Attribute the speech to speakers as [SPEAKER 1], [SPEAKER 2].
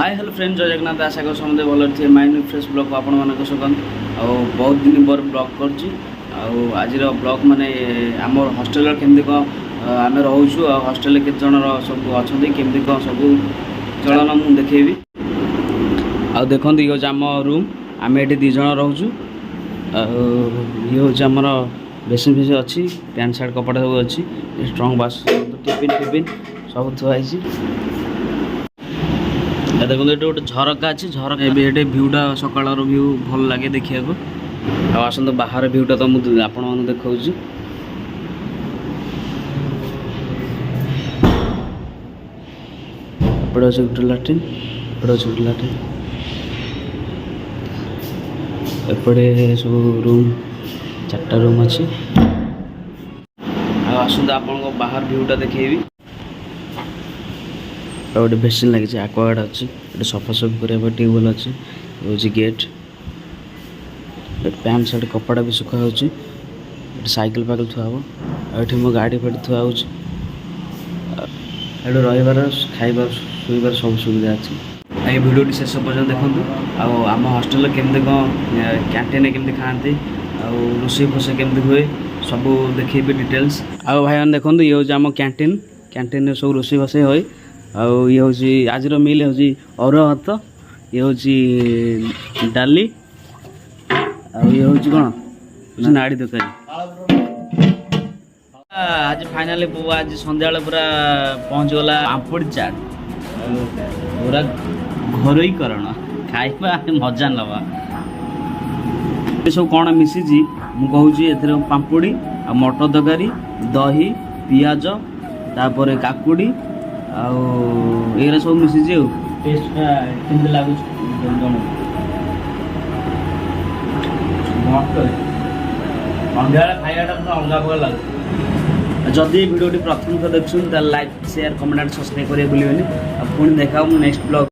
[SPEAKER 1] hi hello friend जय जगन्नाथ आशा कर समझे भल थे माइंड फ्रेश ब्लॉग आपण मान स्वागत बहुत दिन पर ब्लॉग कर आज ब्लॉग माने आम हस्टेल केमती कौन आम रोचु हस्टेल के जन सब अच्छा केमती कौन सब चलन मुझे देखेबी आ देखो ये हूँ आम रूम आम ये दिज रोचु ये हूँ आमर बेसिन फेसिन अच्छी पैंट सार्ट कपड़ा सब अच्छी स्ट्रंग बास टिफिन फिफिन सब थुआई देखो ये गोटे झरका अच्छी झरका ये भ्यूटा सकाल भ्यू भल लगे देखा आसत बाहर भ्यूटा तो मुझे आपण मैं देखा एपटे अच्छे गोटे लाट्रिन एपटे अच्छे गोटे लाट्रिन एपटे सब रूम 4टा रूम अच्छी आसत आपण बाहर भ्यूटा देखेबी गोटे बेसिन लगी आक्वागार्ड अच्छी गोटे सफासफी करने ट्यूबवेल अच्छी हूँ गेट पैंट सार्ट कपड़ा भी सुखा हो साइकिल फाइकिल थुआ ये मो गाड़ी फाड़ी थुआ रहीबार खाइबार शुईबार सब सुविधा अच्छी ये भिडियो शेष पर्यटन देखूँ आम हस्टेल केमती कौन कैंटीन केमती खाती रोषे फोषे केमती हुए सब देखेबी डिटेल्स भाई मैंने देखो ये हूँ आम कैंटीन कैंटीन सब रोषे फोषे हुए ये हूँ आज मिल हूँ अरुआ भात ये हूँ डाली ये हूँ कौन नाड़ी तरकारी आज फाइनाली आज सन्ध्या पूरा पहुँच गला पापड़ चाट पूरा घरोईकरण खाइबा मजा नवा सब कौन मिसी मुझे पापड़ी आ मटर तरकारी दही पियाज तापर काकुड़ी आरा सब मिसी टेस्टा केमती लगुच सन्ध्या खाइबाटा पूरा अलग अलग लगे जदि भिडियो प्रथम थर देखुन लाइक शेयर कमेंट सब्सक्राइब करेंगे भूलें पुणी देखा नेक्स्ट ब्लॉग